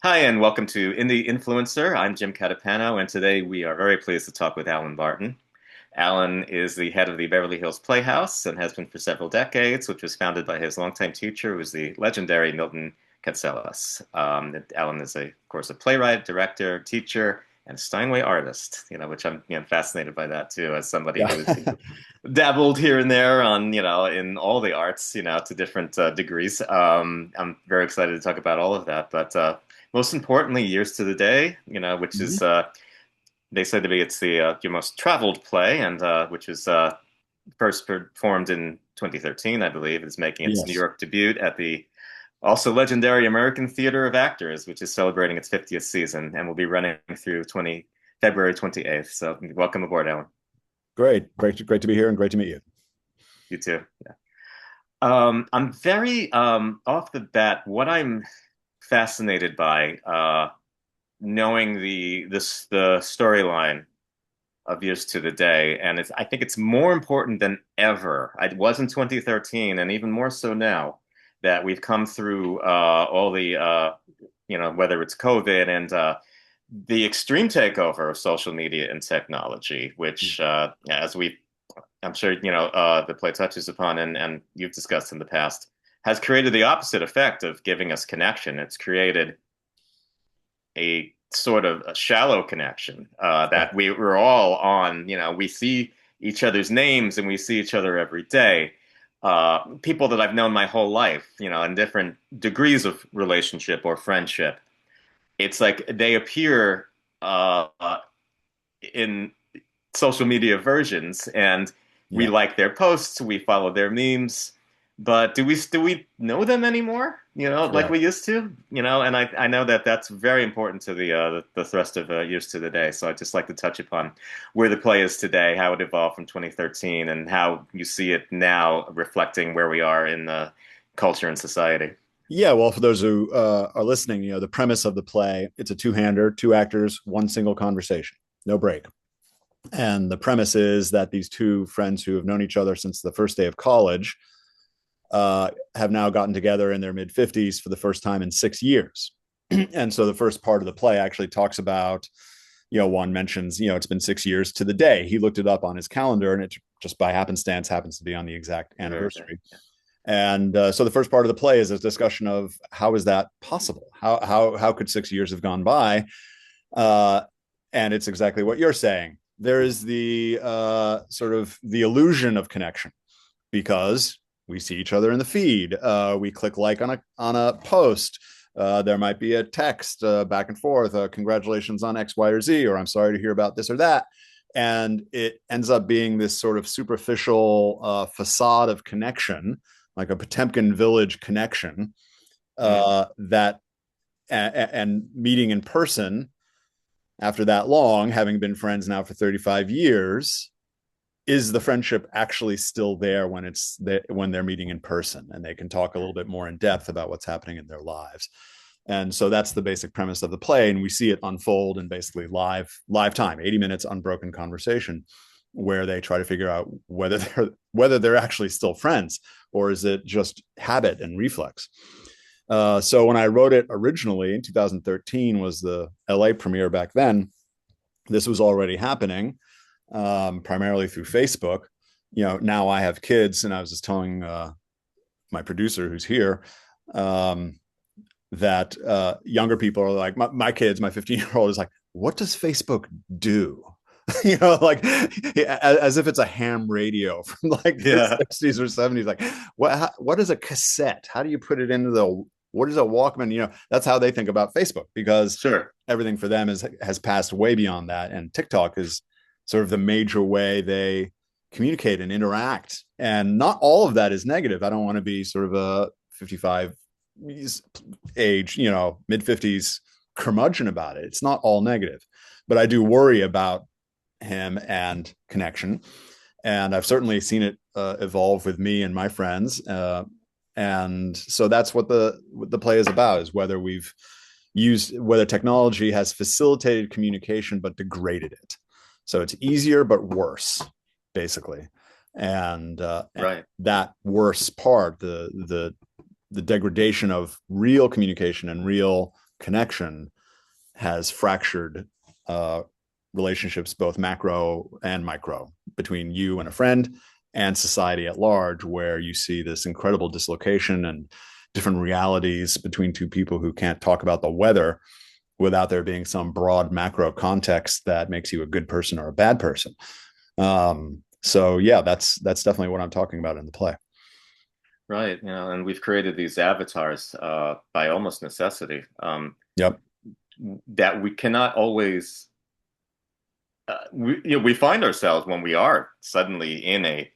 Hi, and welcome to Indie Influencer. I'm Jim Catapano, and today we are very pleased to talk with Allen Barton. Allen is the head of the Beverly Hills Playhouse and has been for several decades, which was founded by his longtime teacher, who was the legendary Milton Katselas. Allen is, of course, a playwright, director, teacher, and Steinway artist, which I'm fascinated by that too, as somebody Yeah. who's dabbled here and there in all the arts, to different degrees. I'm very excited to talk about all of that, but most importantly, Years to the Day, which is Mhm. they say to me it's the your most traveled play, and which was first performed in 2013, I believe. It's making its New Yes. York debut at the also legendary American Theater of Actors, which is celebrating its 50th season and will be running through February 28th. So welcome aboard, Alan. Great to be here and great to meet you. You too. Yeah. I'm very off the bat. What I'm fascinated by, knowing the storyline of Years to the Day, and I think it's more important than ever. It was in 2013, and even more so now that we've come through all the whether it's COVID and the extreme takeover of social media and technology, which as we I'm sure the play touches upon and you've discussed in the past, has created the opposite effect of giving us connection. It's created a sort of a shallow connection that we're all on. We see each other's names and we see each other every day. People that I've known my whole life, in different degrees of relationship or friendship. It's like they appear in social media versions, and we Yeah. like their posts, we follow their memes, but do we know them anymore? Like we Correct. used to. And I know that that's very important to the thrust of Years to the Day. So I'd just like to touch upon where the play is today, how it evolved from 2013, and how you see it now reflecting where we are in the culture and society. Yeah. Well, for those who are listening, the premise of the play, it's a two-hander, two actors, one single conversation, no break. And the premise is that these two friends who have known each other since the first day of college have now gotten together in their mid-50s for the first time in 6 years. And so the first part of the play actually talks about, one mentions, it's been 6 years to the day. He looked it up on his calendar and it just by happenstance happens to be on the exact Very, anniversary. And so the first part of the play is a discussion of how is that possible? How could 6 years have gone by? Uh, and it's exactly what you're saying. There is the sort of the illusion of connection because we see each other in the feed. We click like on a post. There might be a text back and forth. Congratulations on X, Y, or Z, or I'm sorry to hear about this or that. And it ends up being this sort of superficial facade of connection, like a Potemkin village connection mm, that and meeting in person after that long, having been friends now for 35 years, is the friendship actually still there when they're meeting in person and they can talk a little bit more in depth about what's happening in their lives. And so that's the basic premise of the play, and we see it unfold in basically live time, 80 minutes unbroken conversation, where they try to figure out whether they're actually still friends or is it just habit and reflex. So when I wrote it originally in 2013 was the LA premiere back then. This was already happening primarily through Facebook. Now I have kids, and I was just telling my producer who's here that younger people are like, my kids, my 15-year-old is like, what does Facebook do? Like as if it's a ham radio from like the yeah, 60s or 70s. Like, what is a cassette? How do you put it into what is a Walkman? That's how they think about Facebook because sure. everything for them has passed way beyond that. And TikTok is sort of the major way they communicate and interact. And not all of that is negative. I don't want to be sort of a 55 age, mid 50s curmudgeon about it. It's not all negative, but I do worry about him and connection. And I've certainly seen it evolve with me and my friends. And so that's what the play is about, is whether technology has facilitated communication but degraded it. So it's easier but worse, basically. And Right. that worse part, the degradation of real communication and real connection has fractured relationships, both macro and micro, between you and a friend and society at large, where you see this incredible dislocation and different realities between two people who can't talk about the weather without there being some broad macro context that makes you a good person or a bad person. So yeah, that's definitely what I'm talking about in the play. Right. And we've created these avatars by almost necessity, Yep. that we cannot always. We find ourselves when we are suddenly in a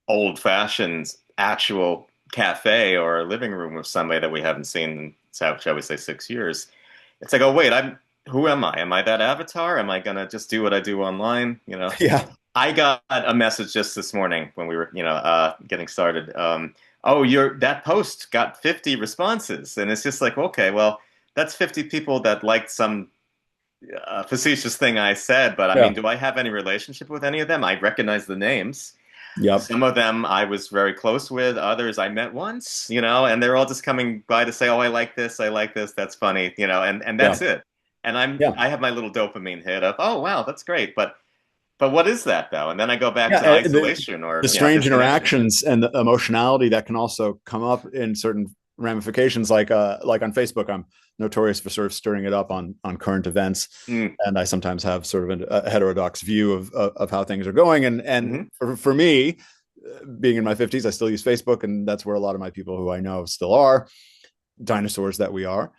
old-fashioned actual cafe or a living room with somebody that we haven't seen in, shall we say, 6 years. It's like, oh wait, who am I? Am I that avatar? Am I gonna just do what I do online? Yeah. I got a message just this morning when we were, getting started. Oh, that post got 50 responses, and it's just like, okay, well, that's 50 people that liked some facetious thing I said, but I mean, Yeah. do I have any relationship with any of them? I recognize the names. Yep. Some of them I was very close with, others I met once, and they're all just coming by to say, "Oh, I like this, that's funny," and Yeah. that's it. And Yeah. I have my little dopamine hit of, "Oh, wow, that's great," but what is that though? And then I go back Yeah. to isolation or The strange disconnection. interactions and the emotionality that can also come up in certain ramifications, like on Facebook. I'm notorious for sort of stirring it up on current events, Mm, and I sometimes have sort of a heterodox view of how things are going. And hmm. for me, being in my 50s, I still use Facebook, and that's where a lot of my people who I know still are, dinosaurs that we are.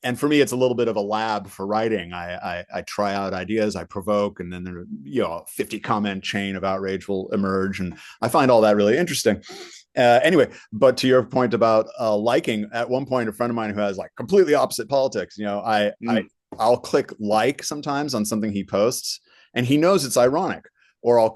And for me, it's a little bit of a lab for writing. I try out ideas, I provoke, and then there, 50 comment chain of outrage will emerge, and I find all that really interesting. Anyway, but to your point about liking, at one point, a friend of mine who has like completely opposite politics, Mm, I'll click like sometimes on something he posts, and he knows it's ironic, or I'll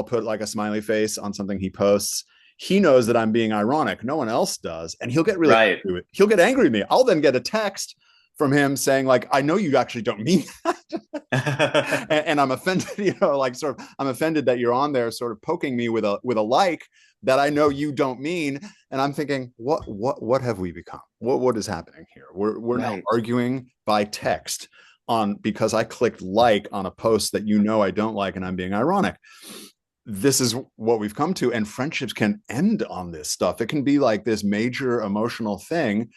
put like a smiley face on something he posts. He knows that I'm being ironic. No one else does. And he'll get really right. angry with, he'll get angry with me. I'll then get a text from him saying, like, I know you actually don't mean that. And I'm offended, like sort of I'm offended that you're on there sort of poking me with a like that I know you don't mean. And I'm thinking, what have we become? What is happening here? We're now Right. arguing by text on because I clicked like on a post that I don't like and I'm being ironic. This is what we've come to, and friendships can end on this stuff. It can be like this major emotional thing,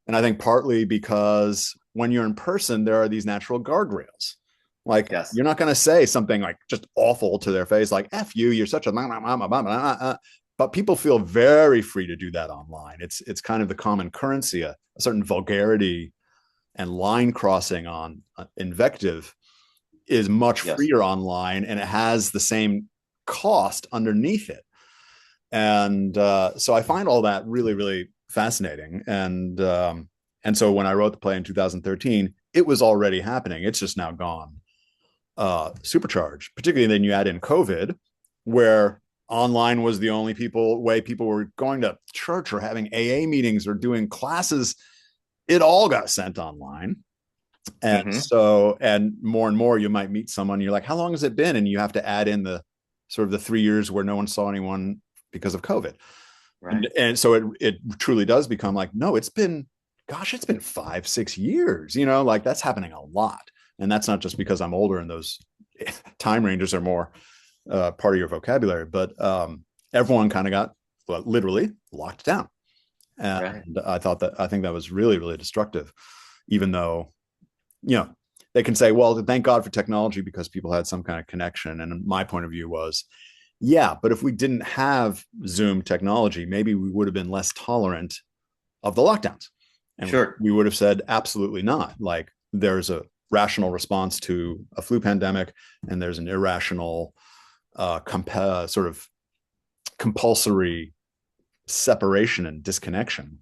and I think partly because when you're in person there are these natural guardrails. Like, Yes. you're not going to say something like just awful to their face, like "f you, you're such a," but people feel very free to do that online. It's kind of the common currency. A certain vulgarity and line crossing on invective is much Yes. freer online, and it has the same cost underneath it. And so I find all that really, really fascinating. And so when I wrote the play in 2013, it was already happening. It's just now gone supercharged, particularly then you add in COVID, where online was the only way people were going to church or having AA meetings or doing classes. It all got sent online. Hmm. And more you might meet someone, you're like, how long has it been? And you have to add in the sort of the 3 years where no one saw anyone because of COVID. Right. And so it truly does become like, no, it's been 5-6 years, like that's happening a lot. And that's not just because I'm older and those time ranges are more part of your vocabulary, but everyone kind of got literally locked down. Right. And I think that was really, really destructive, even though, they can say, well, thank God for technology because people had some kind of connection. And my point of view was, yeah, but if we didn't have Zoom technology, maybe we would have been less tolerant of the lockdowns. And Sure. we would have said, absolutely not. Like, there's a rational response to a flu pandemic, and there's an irrational, sort of compulsory separation and disconnection.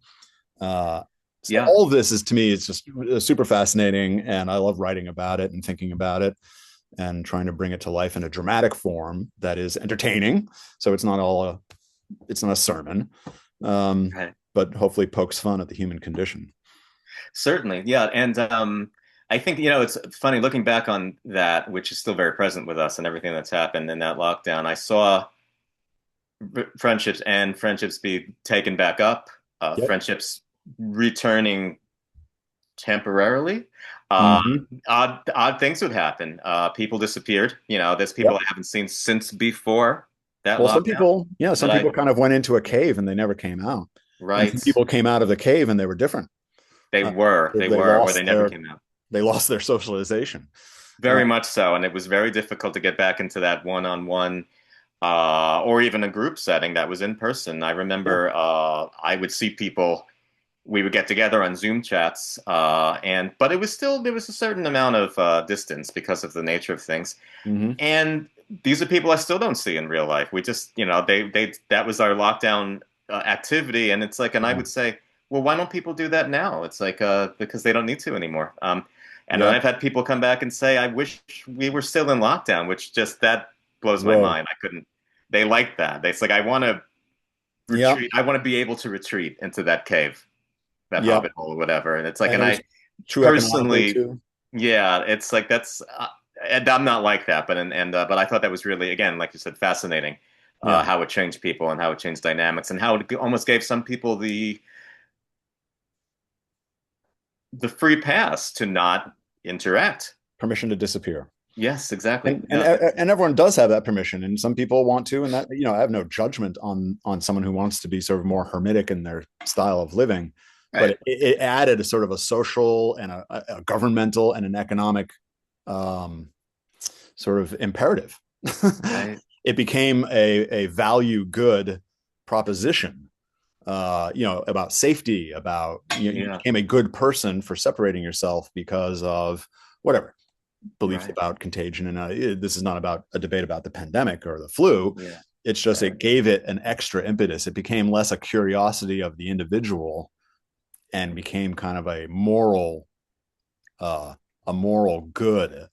So Yeah. all of this is, to me, it's just super fascinating, and I love writing about it and thinking about it and trying to bring it to life in a dramatic form that is entertaining. So it's not a sermon, Right. but hopefully pokes fun at the human condition. Certainly. Yeah. And I think, it's funny looking back on that, which is still very present with us and everything that's happened in that lockdown. I saw friendships be taken back up, Yep. friendships returning temporarily. Uh, Mm-hmm. odd things would happen. People disappeared. There's people I Yep. haven't seen since before that Well, lockdown some that I people kind of went into a cave and they never came out, and some right. people came out of the cave and they were different. They Uh, were, they they were, or they lost never their came out. socialization. Uh, Very much so, and it was very difficult to get back into that one-on-one or even a group setting that was in person. I yeah, remember I would see people. We would get together on Zoom chats, and but it was still there was a certain amount of distance because of the nature of things. hmm And these are people I still don't see in real life. We just, they that was our lockdown activity, and it's like, and I yeah, would say, well, why don't people do that now? It's like because they don't need to anymore. And then yeah. I've had people come back and say, I wish we were still in lockdown, which just that blows my Whoa, mind. I couldn't. They like that. It's like I want to yeah, retreat. I want to be able to retreat into that cave, that yeah. hobbit hole, or whatever. And it's like, And and it I was true economically personally, too. yeah, it's like that's, and I'm not like that, but I thought that was really, again, like you said, fascinating, Yeah, how it changed people and how it changed dynamics and how it almost gave some people the free pass to not interact. permission to disappear. Yes, exactly. And Yeah, and everyone does have that permission, and some people want to, and that, I have no judgment on someone who wants to be sort of more hermetic in their style of living, but right, it added a sort of a social and a governmental and an economic um, sort of imperative. right. It became a value good proposition, about safety, about you Yeah, became a good person for separating yourself because of whatever beliefs right. about contagion. And this is not about a debate about the pandemic or the flu. Yeah, It's just, right. it gave it an extra impetus. It became less a curiosity of the individual and became kind of uh, a moral good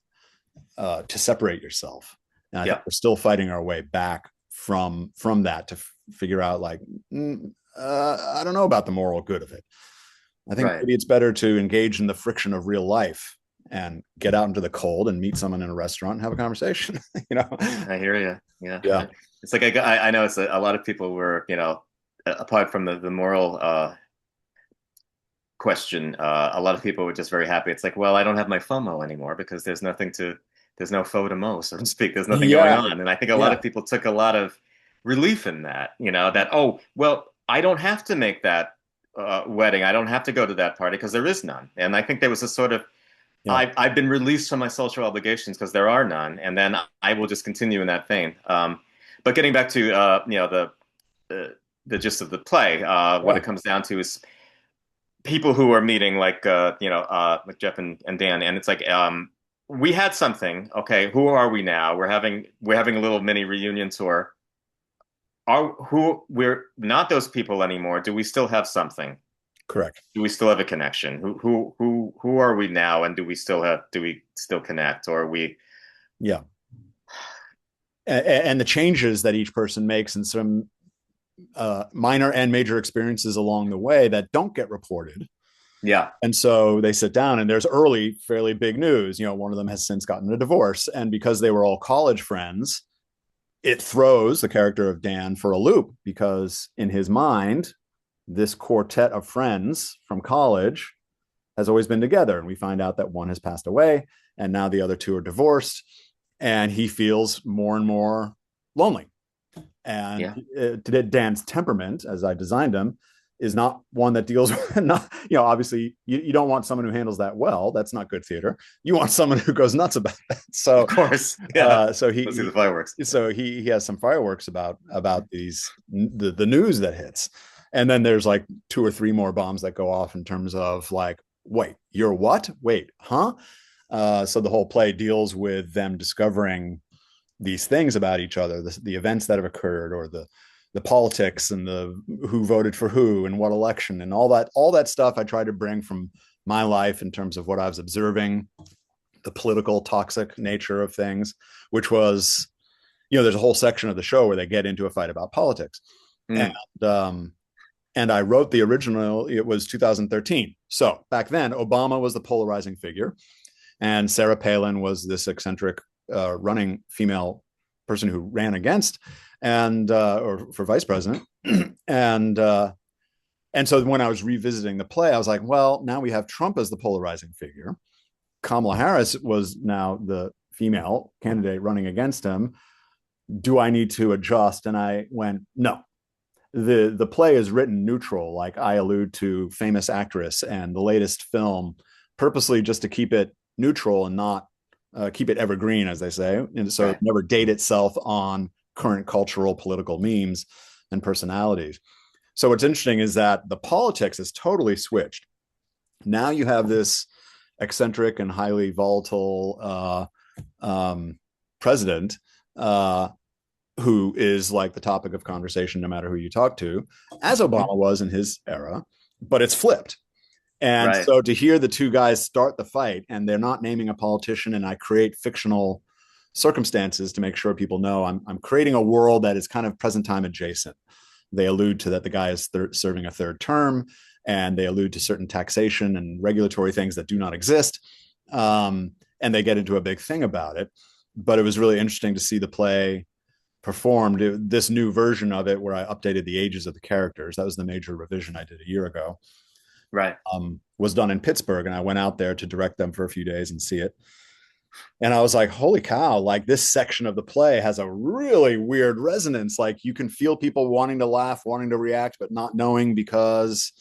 to separate yourself. And I think Yeah, we're still fighting our way back from that to figure out, like, I don't know about the moral good of it. I think right. maybe it's better to engage in the friction of real life and get out into the cold and meet someone in a restaurant and have a conversation. you know, I hear you. Yeah, yeah, it's like I know it's a lot of people were, apart from the moral question, a lot of people were just very happy. It's like, well, I don't have my FOMO anymore because there's no FOMO, so to speak. There's nothing going yeah, on. And I think a lot yeah, of people took a lot of relief in that, that, oh, well, I don't have to make that wedding. I don't have to go to that party because there is none. And I think there was a sort of, yeah, I've been released from my social obligations because there are none. And then I will just continue in that vein. But getting back to, the gist of the play, what yeah. it comes down to is people who are meeting like Jeff and Dan, and it's like we had something. Okay, who are we now? We're having a little mini reunion tour. We're not those people anymore? Do we still have something? Correct. Do we still have a connection? Who are we now? And do we still connect? Or are we Yeah, and the changes that each person makes and some minor and major experiences along the way that don't get reported. yeah, And so they sit down and there's early, fairly big news. One of them has since gotten a divorce. And because they were all college friends, it throws the character of Dan for a loop because in his mind, this quartet of friends from college has always been together. And we find out that one has passed away and now the other two are divorced. And he feels more and more lonely. And yeah, Dan's temperament, as I designed him, is not one that deals with, not, obviously you don't want someone who handles that well. That's not good theater. You want someone who goes nuts about that. of So, course, yeah. so Let's see the fireworks. he has some fireworks about the news that hits, and then there's like two or three more bombs that go off in terms of like, wait, you're what? Wait, huh? So the whole play deals with them discovering these things about each other, the events that have occurred, or the politics and the who voted for who and what election and all that stuff. I tried to bring from my life in terms of what I was observing, the political toxic nature of things, which was, there's a whole section of the show where they get into a fight about politics. And Mm, um, and I wrote the original, it was 2013. So back then, Obama was the polarizing figure, and Sarah Palin was this eccentric running female person who ran against or for vice president. and And so when I was revisiting the play, I was like, well, now we have Trump as the polarizing figure. Kamala Harris was now the female candidate running against him. Do I need to adjust? And I went, no. The play is written neutral, like I allude to Famous Actress and the latest film, purposely just to keep it neutral and not keep it evergreen, as they say, and so it Right. never date itself on current cultural political memes and personalities. So what's interesting is that the politics is totally switched. Now you have this eccentric and highly volatile president who is like the topic of conversation no matter who you talk to, as Mhm. Obama was in his era, but it's flipped. And Right. so to hear the two guys start the fight and they're not naming a politician, and I create fictional circumstances to make sure people know I'm creating a world that is kind of present time adjacent. They allude to that the guy is serving a third term, and they allude to certain taxation and regulatory things that do not exist. And they get into a big thing about it. But it was really interesting to see the play performed, this new version of it where I updated the ages of the characters. That was the major revision I did a year ago. Right. Was done in Pittsburgh, and I went out there to direct them for a few days and see it. And I was like, holy cow, like this section of the play has a really weird resonance. Like you can feel people wanting to laugh, wanting to react, but not knowing because,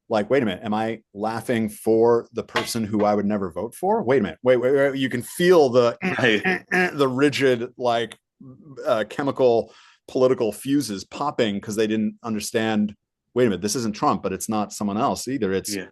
like, wait a minute, am I laughing for the person who I would never vote for? Wait a minute, wait. You can feel the Right. the rigid, like chemical political fuses popping because they didn't understand. Wait a minute, this isn't Trump, but it's not someone else either. It's Yeah.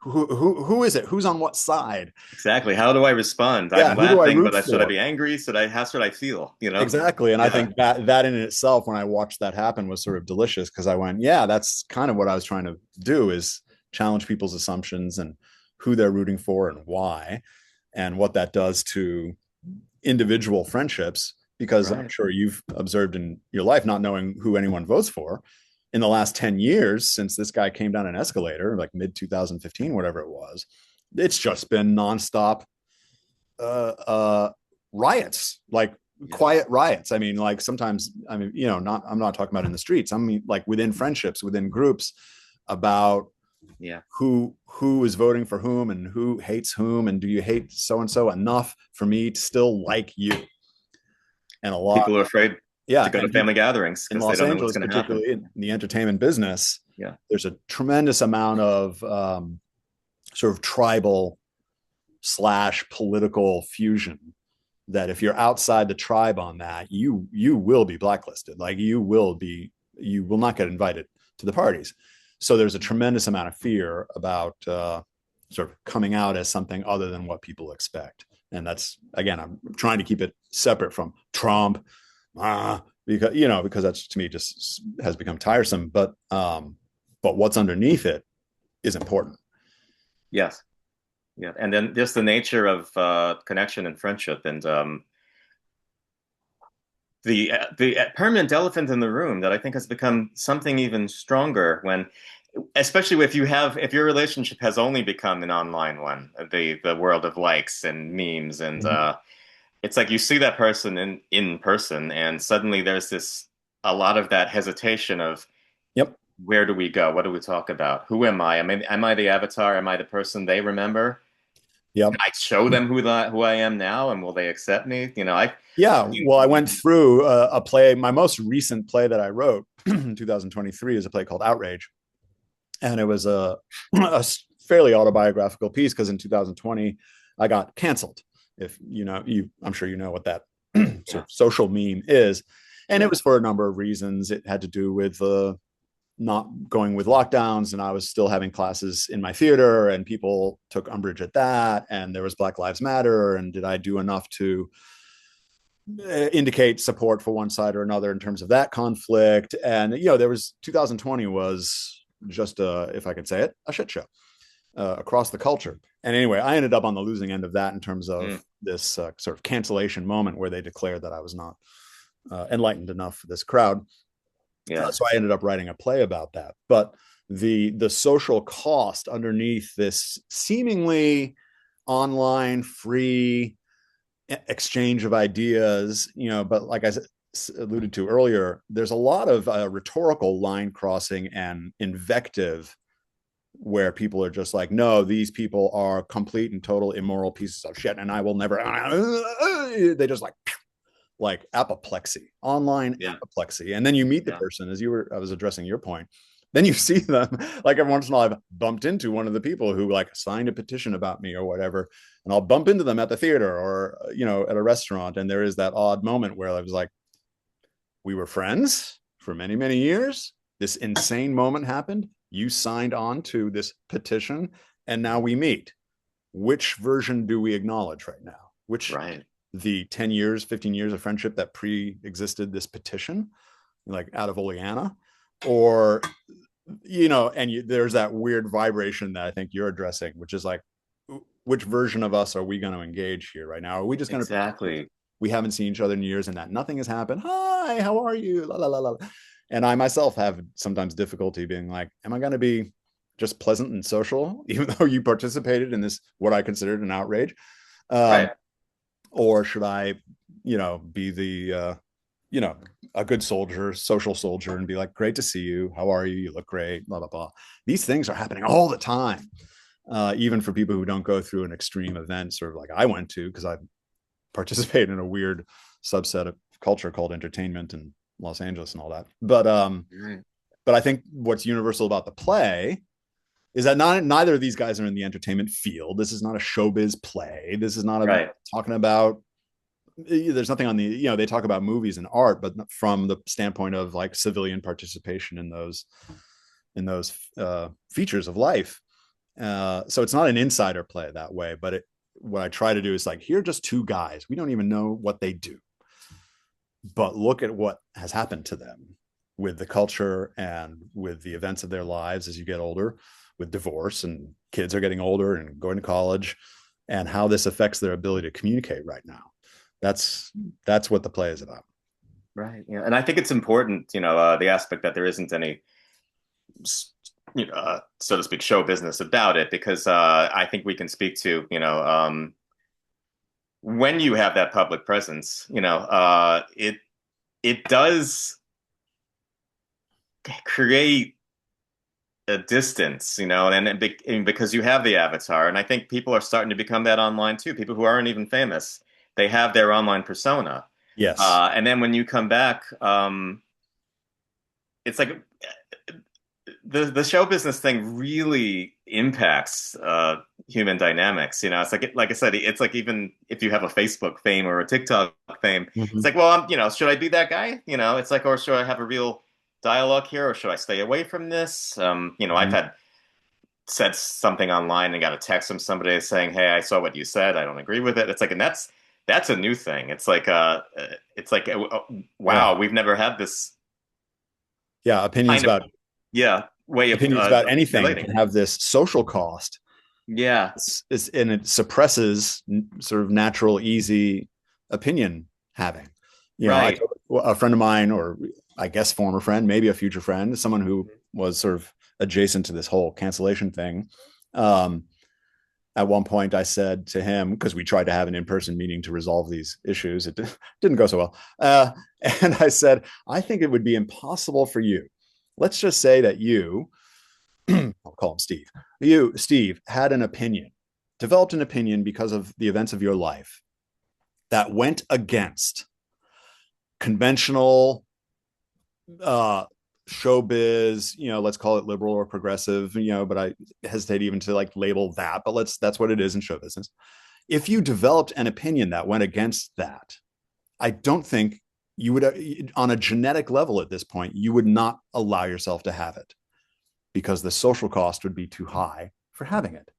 who is it? Who's on what side? Exactly. How do I respond? Yeah, I'm who do I laughing, root but should I for? be angry? How should I feel? Exactly. And I Yeah. think that in itself, when I watched that happen, was sort of delicious because I went, yeah, that's kind of what I was trying to do, is challenge people's assumptions and who they're rooting for and why, and what that does to individual friendships. Because I'm Right. sure you've observed in your life, not knowing who anyone votes for, in the last 10 years, since this guy came down an escalator, like mid 2015, whatever it was, it's just been nonstop riots, like Yes. quiet riots. I mean, like sometimes, I mean, not, I'm not talking about in the streets. I mean, like within friendships, within groups, about Yeah. who is voting for whom and who hates whom, and do you hate so and so enough for me to still like you? And a lot, People are afraid yeah, to go to and family gatherings in because they Los don't know what's Angeles, going to happen. particularly in the entertainment business, Yeah. there's a tremendous amount of sort of tribal slash political fusion that if you're outside the tribe on that, you will be blacklisted. Like you will not get invited to the parties. So there's a tremendous amount of fear about sort of coming out as something other than what people expect. And that's, again, I'm trying to keep it separate from Trump, because that's, to me, just has become tiresome. But what's underneath it is important. Yes. Yeah. And then just the nature of connection and friendship, and the permanent elephant in the room that I think has become something even stronger when, especially if your relationship has only become an online one, the world of likes and memes, and Mm-hmm. it's like you see that person in person, and suddenly there's this a lot of that hesitation of Yep. where do we go? What do we talk about? Who am I? Am I the avatar? Am I the person they remember? Can Yep. I show them who I am now, and will they accept me? Yeah, well, I went through a play. My most recent play that I wrote in 2023 is a play called Outrage, and it was a fairly autobiographical piece because in 2020 I got canceled. If I'm sure you know what that sort yeah, of social meme is, and it yeah, was for a number of reasons. It had to do with not going with lockdowns, and I was still having classes in my theater, and people took umbrage at that. And there was Black Lives Matter, and did I do enough to indicate support for one side or another in terms of that conflict? And there was 2020 was just if I could say it, a shit show across the culture. And anyway, I ended up on the losing end of that in terms of mm, this sort of cancellation moment where they declared that I was not enlightened enough for this crowd. yeah, So I ended up writing a play about that. But the social cost underneath this seemingly online free exchange of ideas, but like I said, alluded to earlier, there's a lot of rhetorical line crossing and invective where people are just like, no, these people are complete and total immoral pieces of shit, and I will never. They just like apoplexy, online Yeah. apoplexy, and then you meet the Yeah. person as I was addressing your point. Then you see them like every once in a while. I've bumped into one of the people who like signed a petition about me or whatever, and I'll bump into them at the theater or at a restaurant, and there is that odd moment where I was like, we were friends for many, many years. This insane moment happened. You signed on to this petition, and now we meet. Which version do we acknowledge right now? Which Right. the 10 years, 15 years of friendship that pre-existed this petition, like out of Oleana, or, there's that weird vibration that I think you're addressing, which is like, which version of us are we going to engage here right now? Are we just going to Exactly. we haven't seen each other in years and that nothing has happened? Hi, how are you? La, la, la, la. And I myself have sometimes difficulty being like, am I going to be just pleasant and social, even though you participated in this, what I considered an outrage? Right. Or should I, be a good soldier, social soldier, and be like, great to see you. How are you? You look great, blah, blah, blah. These things are happening all the time. Even for people who don't go through an extreme event, sort of like I went to, because I participate in a weird subset of culture called entertainment in Los Angeles and all that. Right. But I think what's universal about the play is that neither of these guys are in the entertainment field. This is not a showbiz play. This is not Right. talking about. There's nothing on the they talk about movies and art, but from the standpoint of like civilian participation in those features of life. So it's not an insider play that way, but what I try to do is like, here are just two guys. We don't even know what they do, but look at what has happened to them with the culture and with the events of their lives as you get older, with divorce and kids are getting older and going to college, and how this affects their ability to communicate right now. That's what the play is about. Right. Yeah. And I think it's important, the aspect that there isn't any, so to speak, show business about it, because I think we can speak to, when you have that public presence, it does create a distance, and because you have the avatar, and I think people are starting to become that online too. People who aren't even famous, they have their online persona. Yes. And then when you come back, it's like the show business thing really impacts human dynamics. It's like I said, it's like even if you have a Facebook fame or a TikTok fame, Mm-hmm. it's like, well, should I be that guy? It's like, or should I have a real dialogue here, or should I stay away from this? I've Mm-hmm. had said something online and got a text from somebody saying, "Hey, I saw what you said. I don't agree with it." It's like, and that's a new thing. It's like, Yeah. wow, we've never had this Yeah. kind of, yeah, way of Opinions about anything relating. can have this social cost. Yeah, And it suppresses sort of natural, easy opinion having. right. A friend of mine, or I guess former friend, maybe a future friend, someone who was sort of adjacent to this whole cancellation thing. At one point, I said to him, because we tried to have an in-person meeting to resolve these issues, it didn't go so well. And I said, I think it would be impossible for you. Let's just say that you, I'll call him Steve. You, Steve, had an opinion, developed an opinion because of the events of your life that went against conventional showbiz, let's call it liberal or progressive, but I hesitate even to like label that, but that's what it is in show business. If you developed an opinion that went against that, I don't think you would, on a genetic level at this point, you would not allow yourself to have it because the social cost would be too high for having it.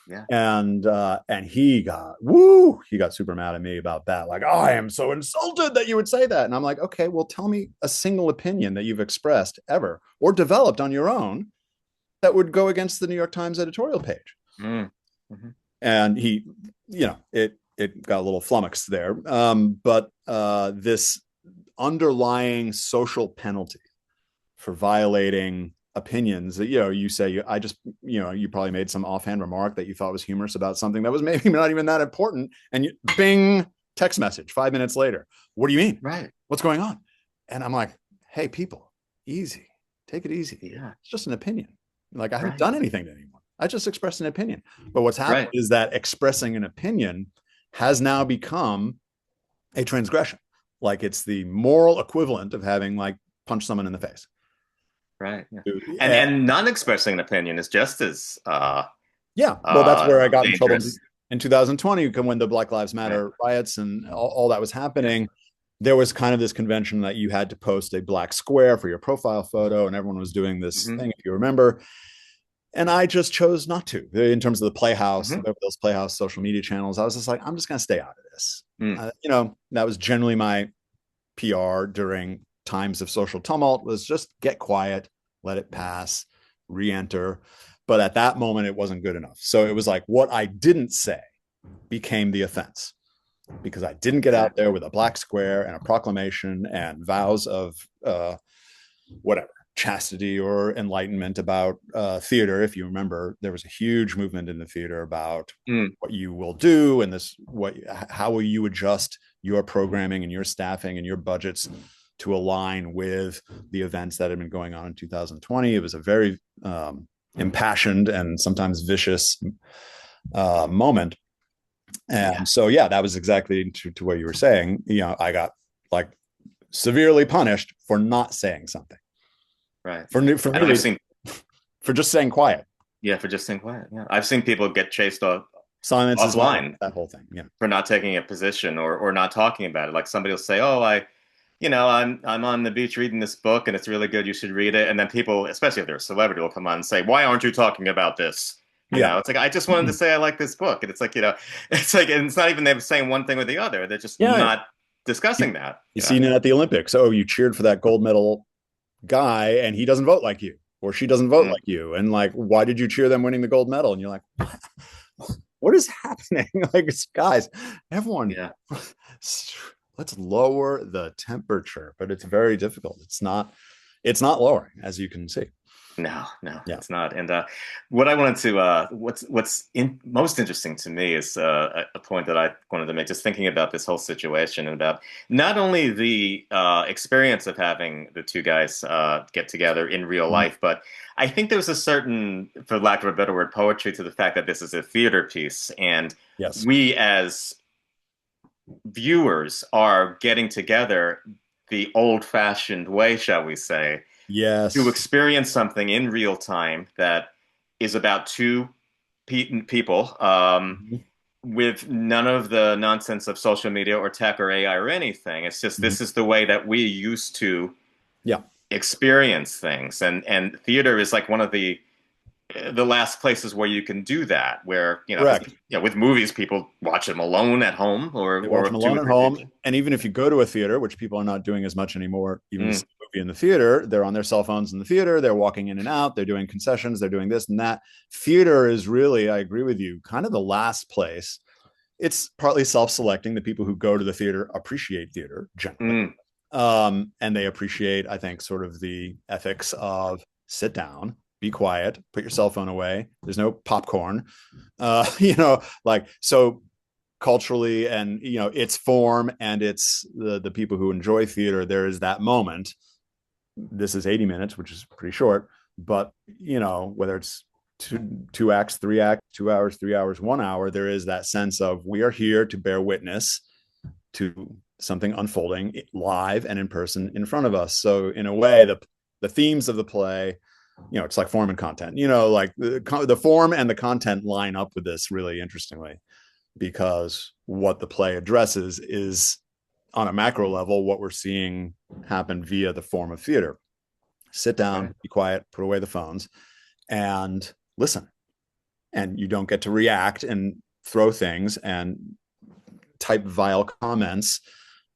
Yeah. And he got super mad at me about that. Like, oh, I am so insulted that you would say that. And I'm like, okay, well, tell me a single opinion that you've expressed ever or developed on your own that would go against the New York Times editorial page. Mm-hmm. And he, it got a little flummoxed there. But this underlying social penalty for violating opinions that you say I just you probably made some offhand remark that you thought was humorous about something that was maybe not even that important, and bing, text message 5 minutes later. What do you mean? Right. What's going on? And I'm like, hey, people, easy. Take it easy. Yeah. It's just an opinion. Like, I haven't Right. done anything to anyone. I just expressed an opinion. But what's happened Right. is that expressing an opinion has now become a transgression. Like, it's the moral equivalent of having like punched someone in the face. Right. Yeah. And And not expressing an opinion is just as yeah, well, that's where I got in trouble dangerous. in 2020 when the Black Lives Right. Matter riots and all that was happening. There was kind of this convention that you had to post a black square for your profile photo, and everyone was doing this Hmm. thing, if you remember. And I just chose not to. In terms of the Playhouse, Hmm. those Playhouse social media channels, I was just like, I'm just going to stay out of this. Mm. That was generally my PR during times of social tumult, was just get quiet, let it pass, re-enter. But at that moment, it wasn't good enough. So it was like what I didn't say became the offense, because I didn't get out Exactly. there with a black square and a proclamation and vows of whatever, chastity or enlightenment about theater. If you remember, there was a huge movement in the theater about Mm. what you will do and how will you adjust your programming and your staffing and your budgets to align with the events that had been going on in 2020. It was a very impassioned and sometimes vicious moment. And Yeah. so, yeah, that was exactly to what you were saying. I got like severely punished for not saying something, Right. for And I've really seen, for just saying quiet. yeah, for just staying quiet. Yeah. I've seen people get chased Silence is violence, offline that whole thing. Yeah. for not taking a position or not talking about it. Like somebody will say, "Oh, I'm on the beach reading this book and it's really good. You should read it." And then people, especially if they're a celebrity, will come on and say, "Why aren't you talking about this?" Yeah. It's like I just wanted to say I like this book, and it's like it's like, and it's not even them saying one thing or the other. They're just Yeah. not discussing that. You seen it at the Olympics. Oh, you cheered for that gold medal guy and he doesn't vote like you, or she doesn't vote Mm. like you. And like, why did you cheer them winning the gold medal? And you're like, what is happening? Like, guys, everyone, Yeah. let's lower the temperature. But it's very difficult. It's not lowering, as you can see. No, Yeah. it's not. And what I wanted to, most interesting to me is a point that I wanted to make, just thinking about this whole situation and about not only the experience of having the two guys get together in real Mhm. life, but I think there's a certain, for lack of a better word, poetry to the fact that this is a theater piece, and Yes. we as viewers are getting together the old-fashioned way, shall we say, to Yes. experience something in real time that is about two people Mhm. with none of the nonsense of social media or tech or AI or anything. It's just Mhm. this is the way that we used to Yeah. experience things, and theater is like one of the last places where you can do that. Where because Correct. with movies, people watch them alone at home They watch them two alone or at three home. people. And even if you go to a theater, which people are not doing as much anymore, even to Mm, see a movie in the theater, they're on their cell phones in the theater. They're walking in and out. They're doing concessions. They're doing this and that. Theater is really, I agree with you, kind of the last place. It's partly self-selecting. The people who go to the theater appreciate theater generally. mm, And they appreciate, I think, sort of the ethics of sit down, be quiet, put your cell phone away. There's no popcorn. Like, so culturally, and its form, and it's the people who enjoy theater, there is that moment. This is 80 minutes, which is pretty short, but whether it's two acts, 3 acts, 2 hours, 3 hours, 1 hour, there is that sense of we are here to bear witness to something unfolding live and in person in front of us. So in a way, the themes of the play, it's like form and content, like the form and the content line up with this really interestingly, because what the play addresses is, on a macro level, what we're seeing happen via the form of theater. Sit down, right. be quiet, put away the phones, and listen. And you don't get to react and throw things and type vile comments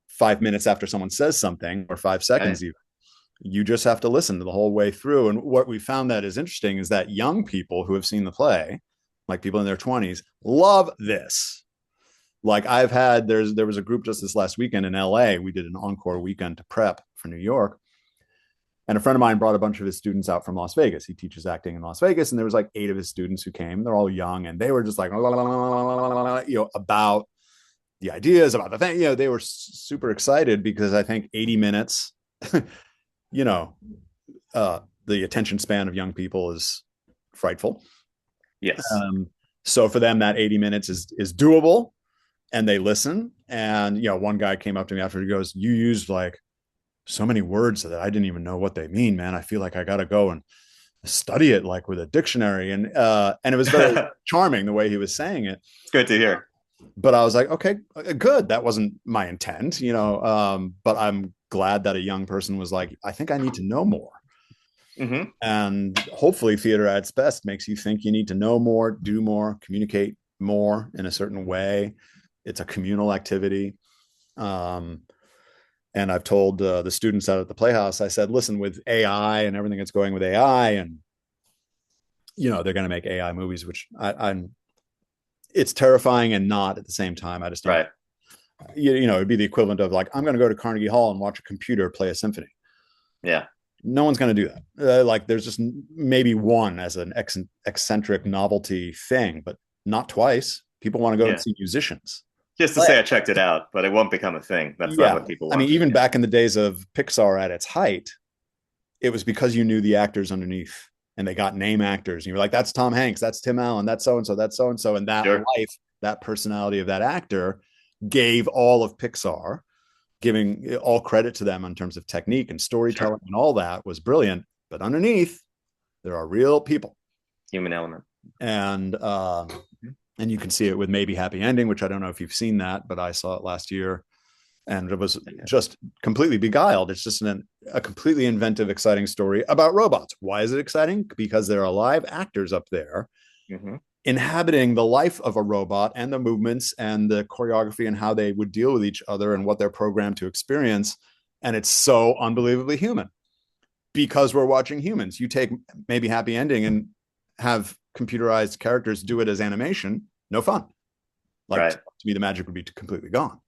5 minutes after someone says something, or 5 seconds Right. even. You just have to listen to the whole way through. And what we found that is interesting is that young people who have seen the play, like people in their 20s, love this. Like there was a group just this last weekend in LA. We did an encore weekend to prep for New York. And a friend of mine brought a bunch of his students out from Las Vegas. He teaches acting in Las Vegas. And there was like 8 of his students who came. They're all young. And they were just like, about the ideas, about the thing. They were super excited because I think 80 minutes, you know, the attention span of young people is frightful. Yes. Um, so for them, that 80 minutes is doable, and they listen. And one guy came up to me after, he goes, "You used like so many words that I didn't even know what they mean, man. I feel like I got to go and study it like with a dictionary." And it was very It's charming the way he was saying it. good to hear. But I was like, okay, good. That wasn't my intent, but I'm glad that a young person was like, I think I need to know more. Hmm. And hopefully theater at its best makes you think you need to know more, do more, communicate more in a certain way. It's a communal activity. Um, and I've told the students out at the Playhouse, I said, listen, with AI and everything that's going with AI, and they're going to make AI movies, which I'm it's terrifying and not at the same time. I just don't. Right. It'd be the equivalent of like, I'm going to go to Carnegie Hall and watch a computer play a symphony. Yeah. No one's going to do that. Like, there's just maybe one as an eccentric novelty thing, but not twice. People want to go and Yeah. see musicians. Just to But say I checked it out, but it won't become a thing. That's not yeah, what people I mean, want. even Yeah. back in the days of Pixar at its height, it was because you knew the actors underneath, and they got name actors. And you were like, that's Tom Hanks, that's Tim Allen, that's so and so, that's so and so. And that Sure. life, that personality of that actor gave all of Pixar, giving all credit to them in terms of technique and Sure. storytelling, and all that was brilliant. But underneath, there are real people. Human element. And and you can see it with Maybe Happy Ending, which I don't know if you've seen that, but I saw it last year, and it was just completely beguiled. It's just a completely inventive, exciting story about robots. Why is it exciting? Because there are live actors up there Mm-hmm. inhabiting the life of a robot, and the movements and the choreography, and how they would deal with each other, and what they're programmed to experience. And it's so unbelievably human because we're watching humans. You take Maybe Happy Ending and have computerized characters do it as animation, no fun. Like, to Right. me, the magic would be completely gone.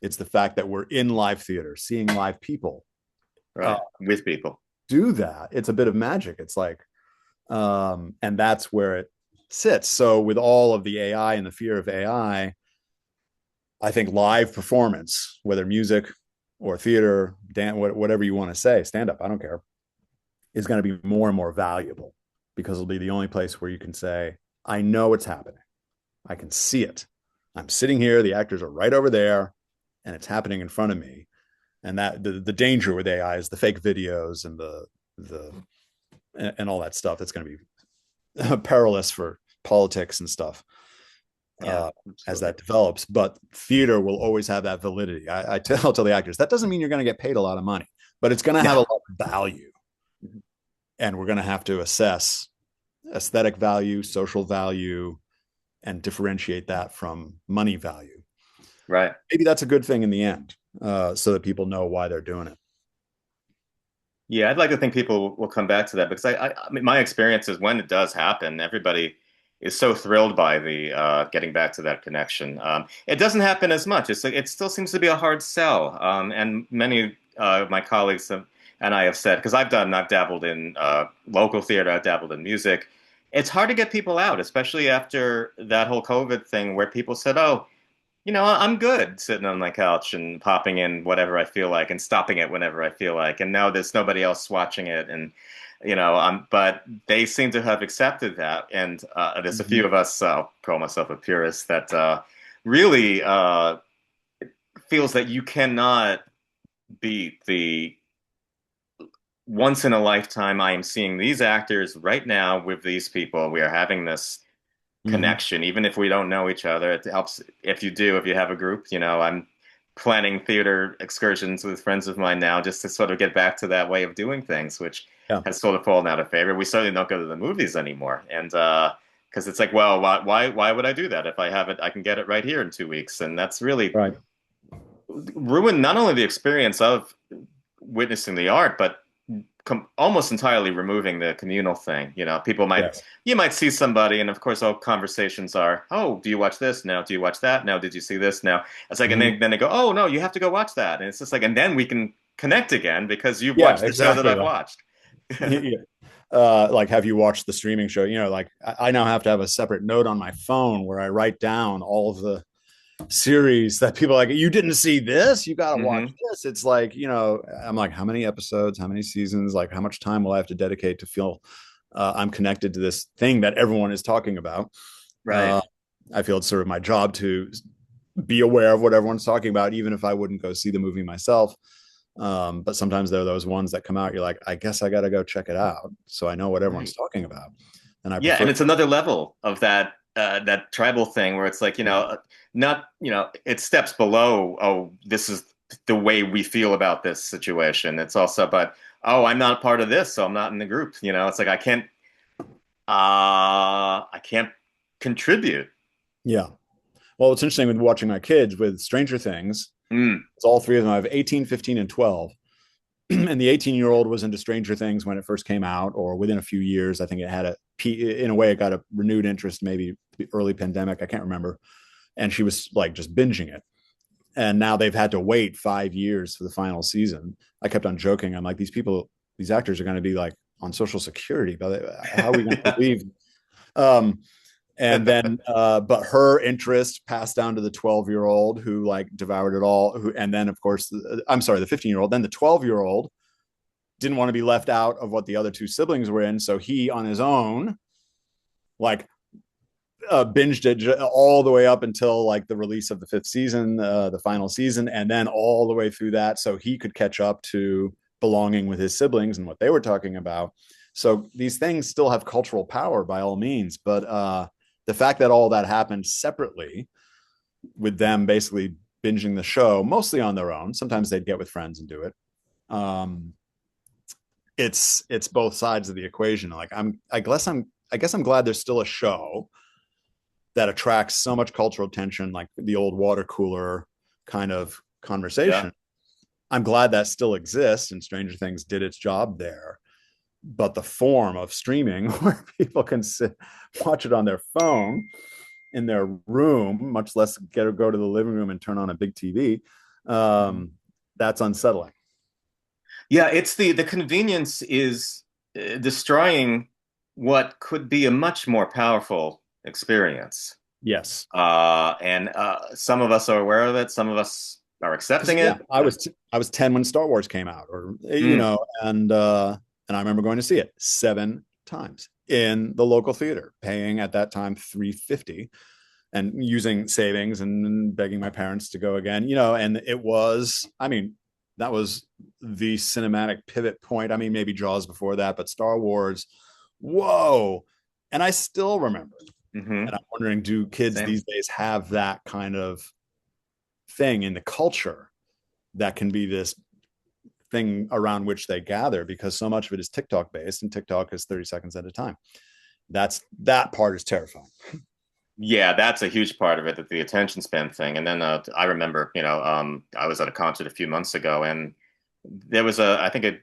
It's the fact that we're in live theater, seeing live people uh, Right. With people. do that. It's a bit of magic. It's like, and that's where it sits. So with all of the AI and the fear of AI, I think live performance, whether music or theater, whatever you want to say, stand up, I don't care, is going to be more and more valuable, because it'll be the only place where you can say, I know what's happening. I can see it. I'm sitting here. The actors are right over there, and it's happening in front of me. And that the danger with AI is the fake videos and the and all that stuff. That's going to be perilous for politics and stuff Yeah. as Absolutely. that develops. But theater will always have that validity. I'll tell the actors, that doesn't mean you're going to get paid a lot of money, but it's going to have a No. lot of value. And we're going to have to assess aesthetic value, social value, and differentiate that from money value. Right. Maybe that's a good thing in the end, so that people know why they're doing it. Yeah, I'd like to think people will come back to that because I mean, my experience is when it does happen, everybody is so thrilled by the getting back to that connection. It doesn't happen as much. It still seems to be a hard sell, and many of my colleagues and I have said because I've dabbled in local theater, I've dabbled in music. It's hard to get people out, especially after that whole COVID thing where people said, "Oh, I'm good sitting on my couch and popping in whatever I feel like and stopping it whenever I feel like. And now there's nobody else watching it. And, but they seem to have accepted that. And there's a Mm-hmm. few of us, I'll call myself a purist, that really feels that you cannot beat the once in a lifetime. I am seeing these actors right now with these people. We are having this Mm-hmm. connection, even if we don't know each other. It helps if you do, if you have a group. I'm planning theater excursions with friends of mine now just to sort of get back to that way of doing things, which Yeah. has sort of fallen out of favor. We certainly don't go to the movies anymore. And because it's like, well, why would I do that if I have it? I can get it right here in 2 weeks. And that's really Right. ruined not only the experience of witnessing the art, but almost entirely removing the communal thing. Yes. You might see somebody, and of course, all conversations are, "Oh, do you watch this now? Do you watch that now? Did you see this now?" It's like, and Mm-hmm. then they go, "Oh no, you have to go watch that," and it's just like, and then we can connect again because you've Yeah. watched the show that Exactly. I've Like, watched. yeah. Like, have you watched the streaming show? Like, I now have to have a separate note on my phone where I write down all of the series that people are like, you didn't see this, you got to watch Hmm. this. It's like, I'm like, how many episodes, how many seasons, like how much time will I have to dedicate to feel I'm connected to this thing that everyone is talking about? Right. uh, I feel it's sort of my job to be aware of what everyone's talking about, even if I wouldn't go see the movie myself. But sometimes there are those ones that come out, you're like, I guess I got to go check it out so I know what everyone's Right. talking about. And I Yeah, prefer, and it's another level of that tribal thing where it's like, not, it steps below, oh, this is the way we feel about this situation. It's also, but oh, I'm not part of this, so I'm not in the group. It's like I can't contribute. yeah. Well, it's interesting with watching my kids with Stranger Things. Mm, It's all three of them. I have 18, 15, and 12. And the 18-year-old was into Stranger Things when it first came out, or within a few years. I think it had in a way, it got a renewed interest, maybe the early pandemic. I can't remember. And she was like just binging it. And now they've had to wait 5 years for the final season. I kept on joking. I'm like, these actors are going to be like on Social Security, but how are we going to believe? Um, and then but her interest passed down to the 12-year-old who like devoured it all, and then of course I'm sorry, the 15-year-old, then the 12-year-old didn't want to be left out of what the other two siblings were in, so he on his own like binged it all the way up until like the release of the fifth season, the final season, and then all the way through that so he could catch up to belonging with his siblings and what they were talking about. So these things still have cultural power by all means, but the fact that all that happened separately with them basically binging the show mostly on their own, sometimes they'd get with friends and do it. um it's both sides of the equation. Like I guess I'm glad there's still a show that attracts so much cultural attention, like the old water cooler kind of yeah. conversation. I'm glad that still exists and Stranger Things did its job there. But the form of streaming where people can watch it on their phone in their room, much less go to the living room and turn on a big TV, Mhm. um, that's unsettling. Yeah, it's the convenience is destroying what could be a much more powerful experience. Yes. And some of us are aware of it. Some of us are Because accepting yeah, it. I was 10 when Star Wars came out, or Mm, and I remember going to see it 7 times in the local theater, paying at that time $350 and using savings and begging my parents to go again, and it was, I mean, that was the cinematic pivot point. I mean, maybe Jaws before that, but Star Wars, whoa. And I still remember. hmm. And I'm wondering, do kids Same. these days have that kind of thing in the culture that can be this thing around which they gather, because so much of it is TikTok based and TikTok is 30 seconds at a time. That part is terrifying. Yeah, that's a huge part of it, that the attention span thing. And then I remember, I was at a concert a few months ago, and there was I think a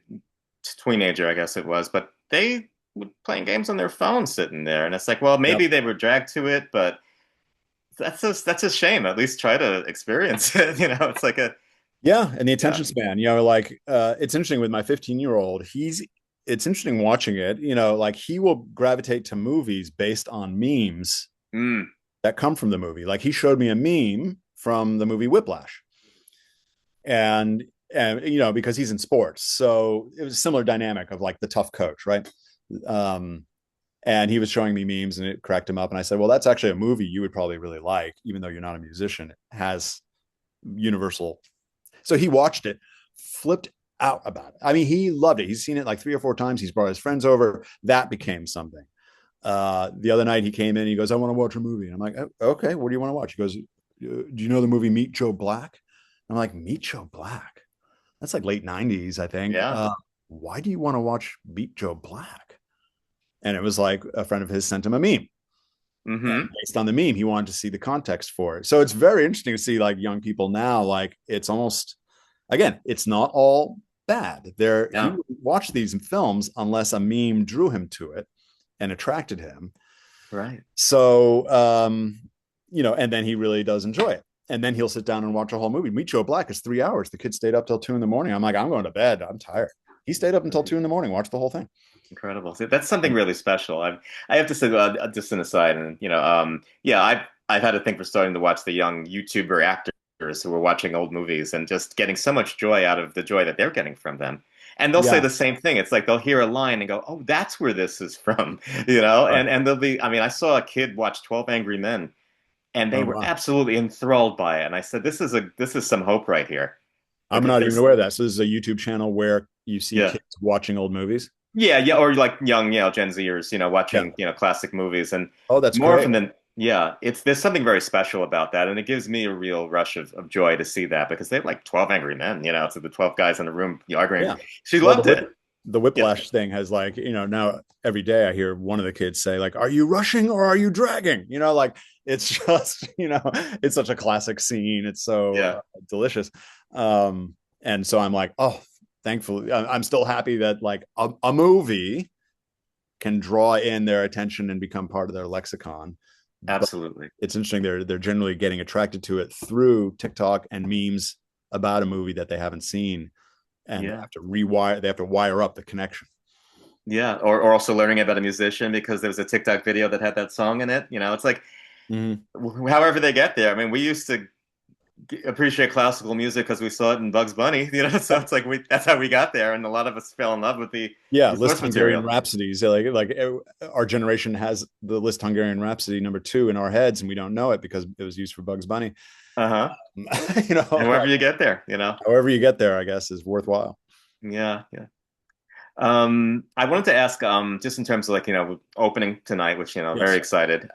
teenager, I guess it was, but they were playing games on their phone sitting there, and it's like, well, Yep. maybe they were dragged to it, but that's a shame. At least try to experience it. It's like a Yeah, and the yeah. attention span, like it's interesting with my 15-year-old. It's interesting watching it, like he will gravitate to movies based on memes Mm, that come from the movie. Like he showed me a meme from the movie Whiplash. And because he's in sports, so it was a similar dynamic of like the tough coach, right? um and he was showing me memes and it cracked him up, and I said, well, that's actually a movie you would probably really like, even though you're not a musician. It has universal. So he watched it, flipped out about it. I mean, he loved it. He's seen it like 3 or 4 times. He's brought his friends over. That became something. The other night he came in, he goes, I want to watch a movie. And I'm like, oh, okay, what do you want to watch? He goes, do you know the movie Meet Joe Black? I'm like, Meet Joe Black? That's like late 90s, I think. yeah. Why do you want to watch Meet Joe Black? And it was like a friend of his sent him a meme. And Hmm. based on the meme, he wanted to see the context for it. So it's very interesting to see like young people now, like it's almost, again, it's not all bad. He Yeah. wouldn't watch these films unless a meme drew him to it and attracted him. Right. So and then he really does enjoy it. And then he'll sit down and watch a whole movie. Meet Joe Black is 3 hours. The kid stayed up till 2 in the morning. I'm like, I'm going to bed. I'm tired. He stayed up until Right. 2 in the morning, watched the whole thing. Incredible. See, that's something really special. I have to say, just an aside, and yeah, I've had a thing for starting to watch the young YouTuber actors who are watching old movies and just getting so much joy out of the joy that they're getting from them. And they'll say Yeah. the same thing. It's like they'll hear a line and go, "Oh, that's where this is from," you know. Right. And they'll be. I mean, I saw a kid watch 12 Angry Men, and they Oh, were wow. absolutely enthralled by it. And I said, this is some hope right here." I'm Because not even there's aware of that. So this is a YouTube channel where you see yeah. kids watching old movies. Yeah, or like young, Gen Zers, Yeah. watching, classic movies, and Oh, that's more great. often than, yeah, it's there's something very special about that, and it gives me a real rush of joy to see that because they have like 12 angry men, so the 12 guys in the room arguing. Yeah. She Well, loved it. the Yeah, whiplash thing has like, now every day I hear one of the kids say like, "Are you rushing or are you dragging?" Like it's just, it's such a classic scene. It's so yeah, delicious. And so I'm like, oh, thankfully, I'm still happy that like a movie can draw in their attention and become part of their lexicon. But absolutely. it's interesting they're generally getting attracted to it through TikTok and memes about a movie that they haven't seen, and Yeah. they have to wire up the connection. Yeah, or also learning about a musician because there was a TikTok video that had that song in it. It's like Mm-hmm. however they get there. I mean, we used to appreciate classical music because we saw it in Bugs Bunny, so it's like that's how we got there, and a lot of us fell in love with Yeah, the List source Hungarian material. Rhapsodies. Like our generation has the List Hungarian Rhapsody #2 in our heads, and we don't know it because it was used for Bugs Bunny. Uh-huh. However Like you get there, however you get there, I guess, is worthwhile. Yeah, yeah. I wanted to ask, just in terms of like, opening tonight, which, very Yes. excited.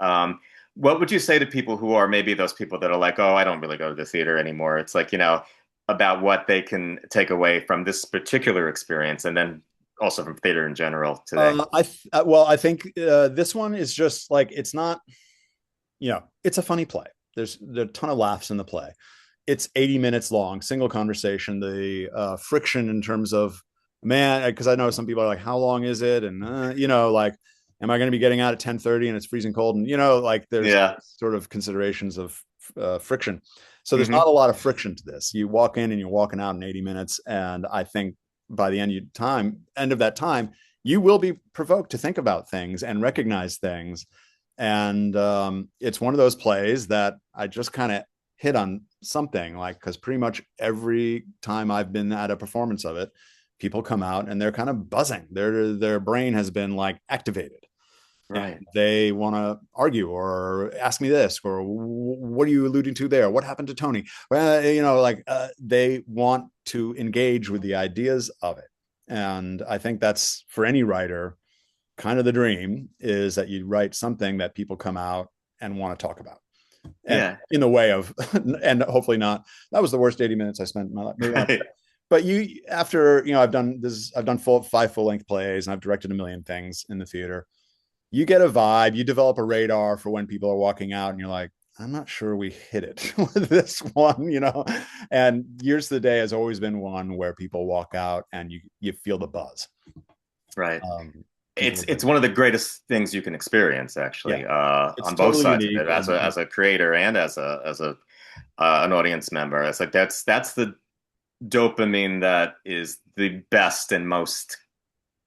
What would you say to people who are maybe those people that are like, oh, I don't really go to the theater anymore? It's like, about what they can take away from this particular experience and then also from theater in general today. I think this one is just like it's not. It's a funny play. There's a ton of laughs in the play. It's 80 minutes long, single conversation. The friction in terms of man, because I know some people are like, how long is it? And like, am I going to be getting out at 10:30 and it's freezing cold? And like there's Yeah. sort of considerations of friction. So there's Hmm. not a lot of friction to this. You walk in and you're walking out in 80 minutes, and I think by the end of that time, you will be provoked to think about things and recognize things. And it's one of those plays that I just kind of hit on something, like, because pretty much every time I've been at a performance of it, people come out and they're kind of buzzing. Their brain has been like activated, and Right. they want to argue or ask me this, or what are you alluding to there? What happened to Tony? Well, they want to engage with the ideas of it. And I think that's for any writer kind of the dream, is that you write something that people come out and want to talk about, and Yeah. in the way of and hopefully not, that was the worst 80 minutes I spent in my life, maybe not. Right. But after I've done five full-length plays, and I've directed a million things in the theater. You get a vibe, you develop a radar for when people are walking out, and you're like, I'm not sure we hit it with this one. And Years to the Day has always been one where people walk out and you feel the buzz. Right. People, It's one of the greatest things you can experience, yeah, actually, it's on both totally sides of unique. it, as And a creator and as a an audience member. It's like that's the dopamine that is the best and most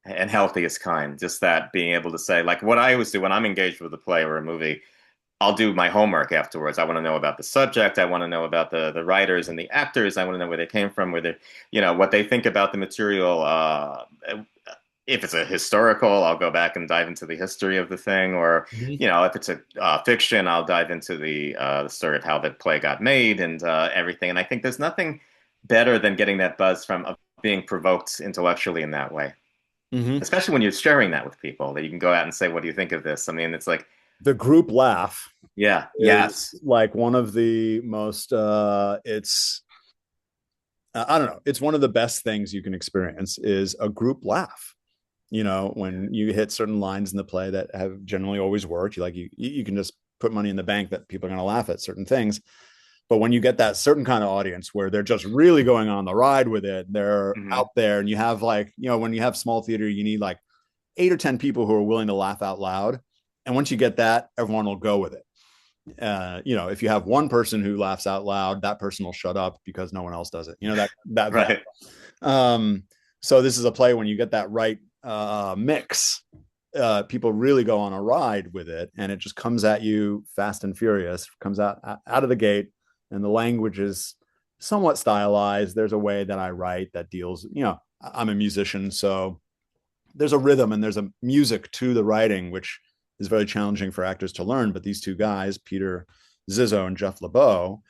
and healthiest kind. Just that being able to say, like, what I always do when I'm engaged with a play or a movie, I'll do my homework afterwards. I want to know about the subject. I want to know about the writers and the actors. I want to know where they came from, where they, what they think about the material. If it's a historical, I'll go back and dive into the history of the thing, or Mhm. if it's a fiction, I'll dive into the story of how the play got made and everything. And I think there's nothing better than getting that buzz from being provoked intellectually in that way, Mhm. especially when you're sharing that with people. That you can go out and say, "What do you think of this?" I mean, it's like, The group laugh yeah, is yes, like one of the most it's I don't know, it's one of the best things you can experience, is a group laugh. When you hit certain lines in the play that have generally always worked, you can just put money in the bank that people are going to laugh at certain things. But when you get that certain kind of audience where they're just really going on the ride with it, they're hmm out there, and you have like, when you have small theater, you need like 8 or 10 people who are willing to laugh out loud. And once you get that, everyone will go with it. If you have one person who laughs out loud, that person will shut up because no one else does it. That vibe. right, So this is a play when you get that right mix. people really go on a ride with it, and it just comes at you fast and furious, comes out of the gate, and the language is somewhat stylized. There's a way that I write that deals, I'm a musician, so there's a rhythm and there's a music to the writing, which is very challenging for actors to learn. But these two guys, Peter Zizzo and Jeff LeBeau,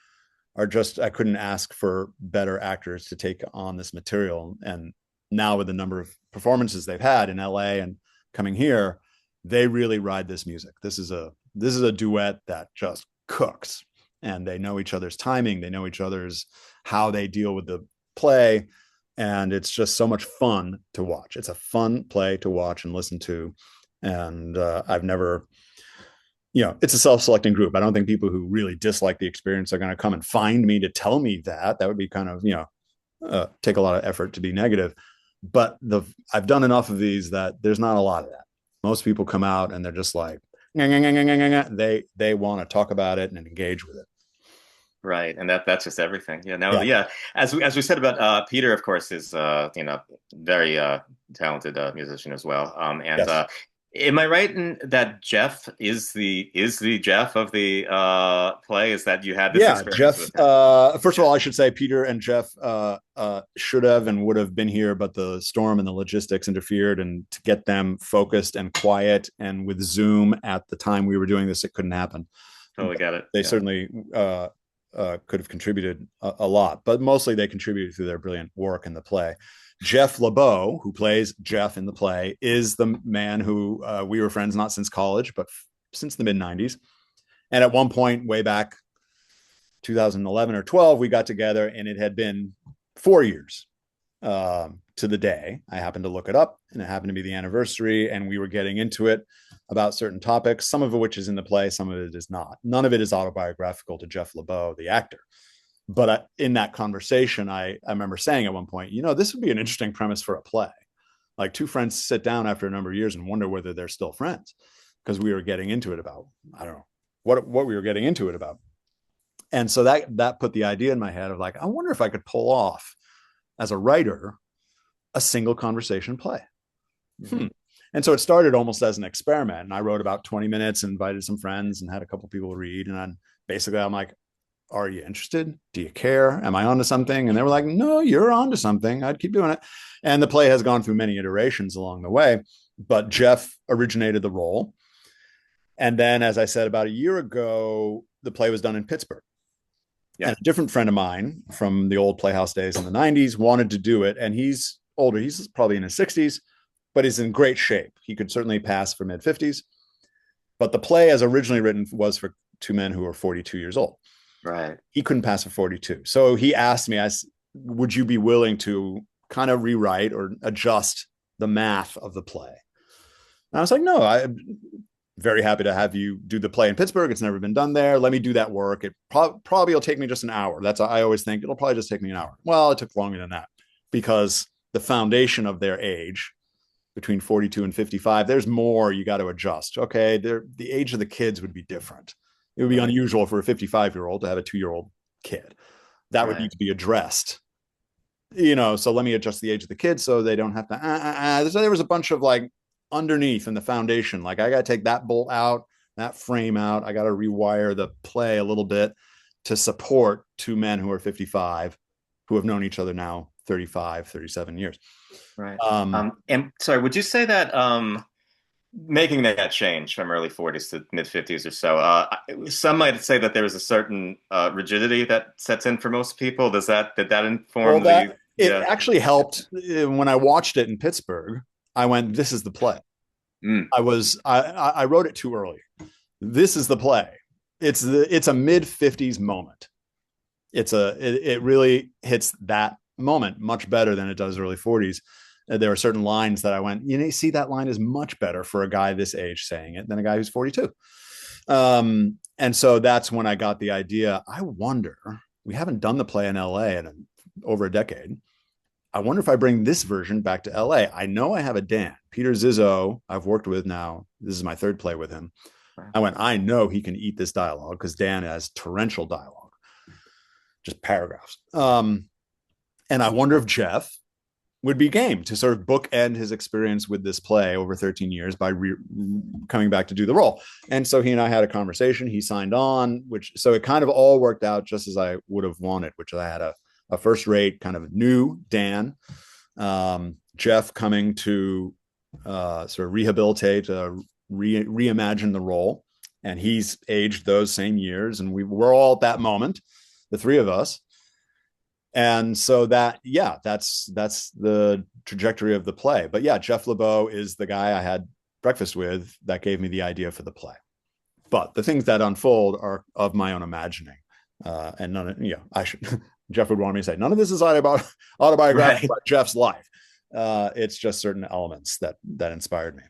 are just, I couldn't ask for better actors to take on this material. And now with the number of performances they've had in LA and coming here, they really ride this music. This is a duet that just cooks, and they know each other's timing. They know each other's how they deal with the play. And it's just so much fun to watch. It's a fun play to watch and listen to. And I've never, it's a self-selecting group. I don't think people who really dislike the experience are going to come and find me to tell me that. That would be kind of, take a lot of effort to be negative. But I've done enough of these that there's not a lot of that. Most people come out and they're just like, they want to talk about it and engage with it. Right, and that's just everything. Yeah, no, Yeah. yeah. As we said about Peter, of course, is very talented musician as well. And Yes. am I right in that Jeff is the Jeff of the play? Is that you had this Yeah, experience Jeff. with him? First of Yeah, all, I should say Peter and Jeff should have and would have been here, but the storm and the logistics interfered. And to get them focused and quiet and with Zoom at the time we were doing this, it couldn't happen. totally got it. They Yeah, certainly could have contributed a lot, but mostly they contributed through their brilliant work in the play. Jeff LeBeau, who plays Jeff in the play, is the man who we were friends not since college, but since the mid 90s. And at one point, way back 2011 or 12, we got together, and it had been 4 years to the day. I happened to look it up, and it happened to be the anniversary, and we were getting into it about certain topics, some of which is in the play, some of it is not. None of it is autobiographical to Jeff LeBeau, the actor. But in that conversation, I remember saying at one point, this would be an interesting premise for a play. Like two friends sit down after a number of years and wonder whether they're still friends, because we were getting into it about, I don't know what we were getting into it about. And so that put the idea in my head of like, I wonder if I could pull off as a writer a single conversation play. mm-hmm. And so it started almost as an experiment. And I wrote about 20 minutes, invited some friends, and had a couple people read. And then basically I'm like, are you interested? Do you care? Am I onto something? And they were like, no, you're onto something. I'd keep doing it. And the play has gone through many iterations along the way. But Jeff originated the role. And then, as I said, about a year ago, the play was done in Pittsburgh. Yeah, And a different friend of mine from the old Playhouse days in the 90s wanted to do it. And he's older. He's probably in his 60s, but he's in great shape. He could certainly pass for mid 50s. But the play, as originally written, was for two men who were 42 years old. right. He couldn't pass for 42. So he asked me, would you be willing to kind of rewrite or adjust the math of the play? And I was like, no, I'm very happy to have you do the play in Pittsburgh. It's never been done there. Let me do that work. It probably will take me just an hour. I always think it'll probably just take me an hour. Well, it took longer than that, because the foundation of their age, between 42 and 55, there's more you got to adjust. Okay, the age of the kids would be different. It would be Right. unusual for a 55-year-old to have a 2-year-old kid. That would Right. need to be addressed. So let me adjust the age of the kids so they don't have to. So there was a bunch of like underneath in the foundation. Like, I got to take that bolt out, that frame out. I got to rewire the play a little bit to support two men who are 55, who have known each other now 35, 37 years. Right. And sorry, would you say that making that change from early 40s to mid 50s or so, some might say that there is a certain rigidity that sets in for most people. Did that Well, inform the, that it yeah. actually helped when I watched it in Pittsburgh. I went, "This is the play." Mm, I wrote it too early. This is the play. It's a mid 50s moment. It really hits that moment much better than it does early 40s. There are certain lines that I went, see, that line is much better for a guy this age saying it than a guy who's 42. And so that's when I got the idea. I wonder, we haven't done the play in LA in over a decade. I wonder if I bring this version back to LA. I know I have a Dan, Peter Zizzo, I've worked with now. This is my third play with him. I went, I know he can eat this dialogue, because Dan has torrential dialogue, just paragraphs. And I wonder if Jeff would be game to sort of bookend his experience with this play over 13 years by coming back to do the role. And so he and I had a conversation. He signed on, which so it kind of all worked out just as I would have wanted, which I had a first rate kind of new Dan, Jeff coming to sort of rehabilitate, reimagine the role. And he's aged those same years. And we're all at that moment, the three of us. And so that's the trajectory of the play. But yeah, Jeff LeBeau is the guy I had breakfast with that gave me the idea for the play. But the things that unfold are of my own imagining. And none of, I should, Jeff would want me to say, none of this is autobiographical Right. about Jeff's life. It's just certain elements that inspired me.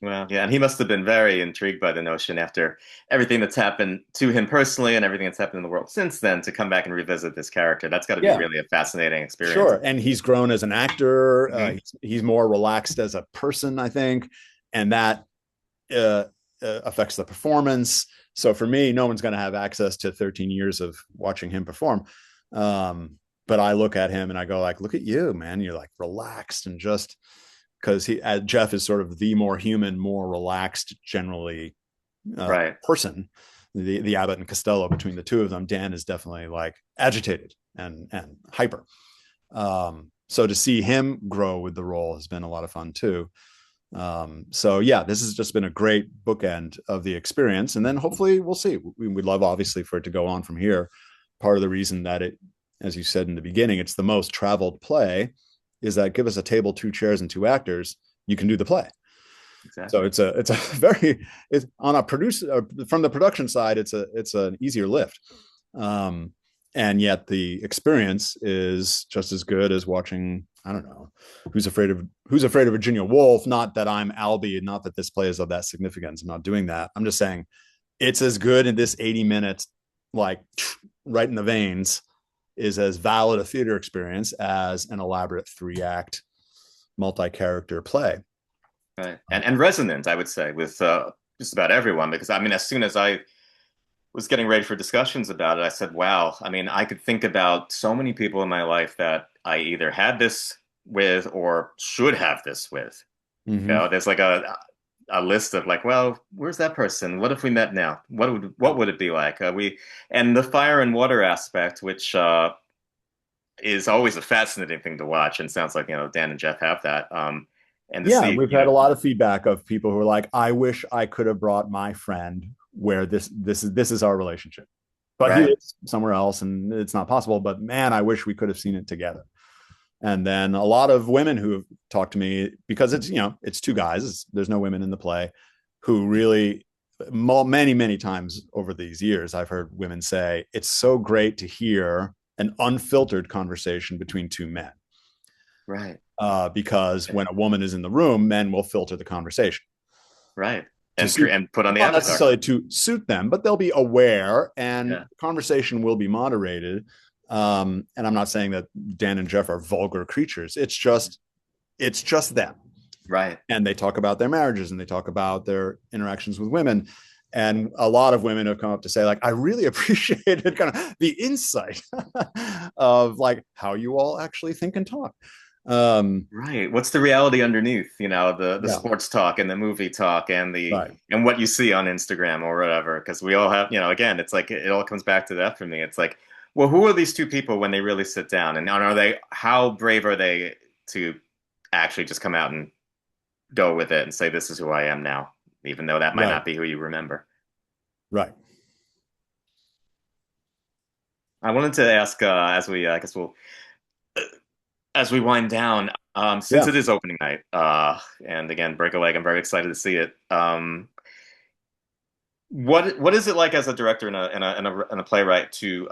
Well, yeah, and he must have been very intrigued by the notion after everything that's happened to him personally and everything that's happened in the world since then to come back and revisit this character. That's got to be Yeah, really a fascinating experience. sure. And he's grown as an actor. Mhm. He's more relaxed as a person, I think, and that affects the performance. So for me, no one's going to have access to 13 years of watching him perform. But I look at him and I go like, look at you, man. You're like relaxed and just because Jeff is sort of the more human, more relaxed, generally Right. person. The Abbott and Costello between the two of them, Dan is definitely like agitated and hyper. So to see him grow with the role has been a lot of fun too. So yeah, this has just been a great bookend of the experience, and then hopefully we'll see. We'd love obviously for it to go on from here. Part of the reason that it, as you said in the beginning, it's the most traveled play is that give us a table, two chairs, and two actors, you can do the play. So Exactly. it's a very it's on a producer from the production side, it's an easier lift. And yet the experience is just as good as watching, I don't know, Who's Afraid of Virginia Woolf. Not that I'm Albie, not that this play is of that significance. I'm not doing that. I'm just saying it's as good in this 80 minutes, like right in the veins, is as valid a theater experience as an elaborate 3-act multi-character play. Right. And resonant, I would say, with just about everyone, because I mean, as soon as I was getting ready for discussions about it, I said, wow, I mean, I could think about so many people in my life that I either had this with or should have this with. You Mm-hmm. know, there's like a list of like, well, where's that person? What if we met now? What would it be like? We and the fire and water aspect, which is always a fascinating thing to watch, and sounds like Dan and Jeff have that. And to Yeah, see, we've had a lot of feedback of people who are like, "I wish I could have brought my friend where this is our relationship, but he right, is somewhere else, and it's not possible. But man, I wish we could have seen it together." And then a lot of women who have talked to me because it's two guys. There's no women in the play who really many times over these years I've heard women say it's so great to hear an unfiltered conversation between two men. right, Because when a woman is in the room, men will filter the conversation right, to and suit, and put on the not avatar. necessarily to suit them, but they'll be aware and Yeah, the conversation will be moderated. And I'm not saying that Dan and Jeff are vulgar creatures. It's just them. right. And they talk about their marriages and they talk about their interactions with women. And a lot of women have come up to say, like, I really appreciated kind of the insight of like how you all actually think and talk. Right. What's the reality underneath, the Yeah, sports talk and the movie talk and the right. and what you see on Instagram or whatever? Because we all have, again, it's like it all comes back to that for me. It's like, well, who are these two people when they really sit down? And how brave are they to actually just come out and go with it and say, this is who I am now, even though that might Right. not be who you remember. Right. I wanted to ask, I guess as we wind down, since Yeah. it is opening night, and again, break a leg, I'm very excited to see it. What is it like as a director and a playwright to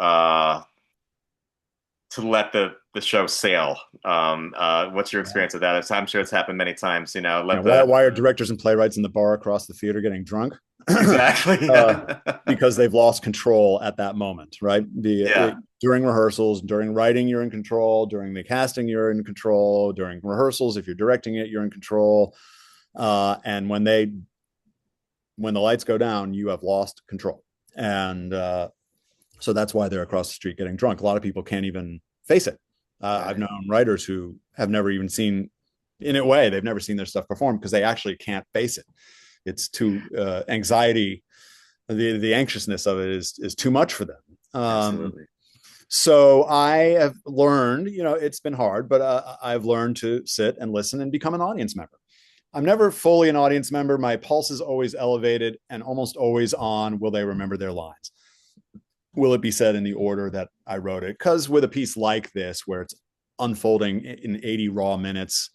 let the show sail? What's your Yeah. experience of that? I'm sure it's happened many times. Yeah. Let Why, the why are directors and playwrights in the bar across the theater getting drunk? exactly. uh, because they've lost control at that moment, right? Yeah, During rehearsals, during writing, you're in control. During the casting, you're in control. During rehearsals, if you're directing it, you're in control. And when the lights go down, you have lost control. And so that's why they're across the street getting drunk. A lot of people can't even face it. I've Right. known writers who have never even seen, in a way, they've never seen their stuff performed because they actually can't face it. It's too anxiety. The anxiousness of it is too much for them. Absolutely. So I have learned, it's been hard, but I've learned to sit and listen and become an audience member. I'm never fully an audience member. My pulse is always elevated and almost always on, will they remember their lines? Will it be said in the order that I wrote it? Because with a piece like this, where it's unfolding in 80 raw minutes,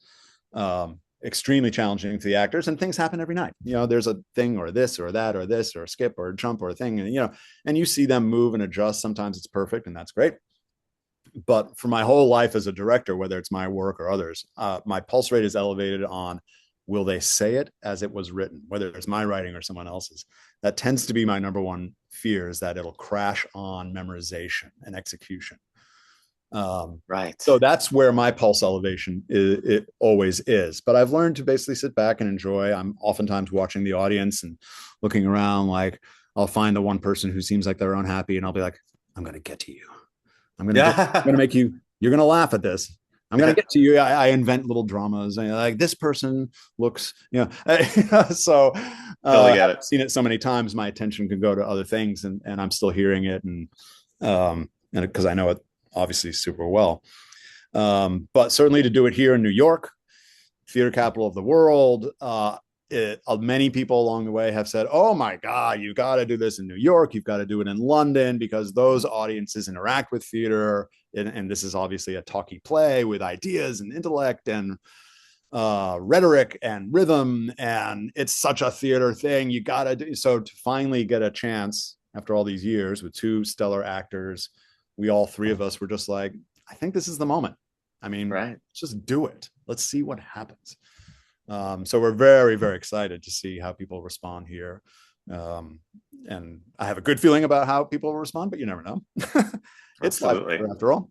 extremely challenging to the actors, and things happen every night. There's a thing or this or that or this or a skip or a jump or a thing, and you see them move and adjust. Sometimes it's perfect, and that's great. But for my whole life as a director, whether it's my work or others, my pulse rate is elevated on, will they say it as it was written, whether it's my writing or someone else's? That tends to be my number one fear, is that it'll crash on memorization and execution. Right. So that's where my pulse elevation it always is. But I've learned to basically sit back and enjoy. I'm oftentimes watching the audience and looking around, like I'll find the one person who seems like they're unhappy, and I'll be like, I'm going to get to you. I'm going to Yeah. make you, you're going to laugh at this. I'm going to get to you. I invent little dramas. Like, this person looks, so Totally get I've it. seen it so many times, my attention can go to other things, and I'm still hearing it. And because I know it obviously super well. But certainly to do it here in New York, theater capital of the world, many people along the way have said, oh my God, you've got to do this in New York. You've got to do it in London, because those audiences interact with theater. And this is obviously a talky play with ideas and intellect and rhetoric and rhythm. And it's such a theater thing. You got to do. So to finally get a chance after all these years with two stellar actors, we all three of us were just like, I think this is the moment. I mean, Right. just do it. Let's see what happens. So we're very, very excited to see how people respond here. And I have a good feeling about how people will respond, but you never know. It's live Absolutely. after all.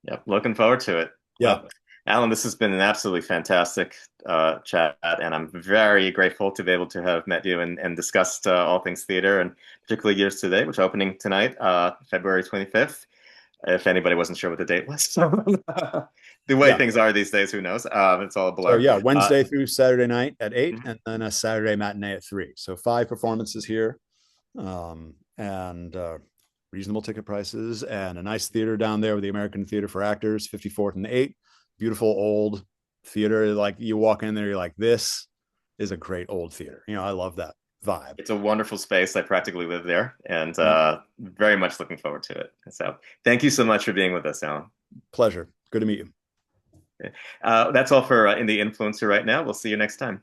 Yep. Looking forward to it. Yeah, Well, Alan, this has been an absolutely fantastic chat, and I'm very grateful to be able to have met you and discussed all things theater, and particularly Years Today, which is opening tonight, February 25th. If anybody wasn't sure what the date was. The way yeah. things are these days, who knows? It's all a So blur. yeah, Wednesday through Saturday night at 8, Mhm. and then a Saturday matinee at 3. So 5 performances here, and reasonable ticket prices, and a nice theater down there with the American Theater for Actors, 54th and 8. Beautiful old theater. Like, you walk in there, you're like, this is a great old theater. I love that vibe. It's a wonderful space. I practically live there, and Yeah, very much looking forward to it. So, thank you so much for being with us, Alan. pleasure. Good to meet you. That's all for In the Influencer right now. We'll see you next time.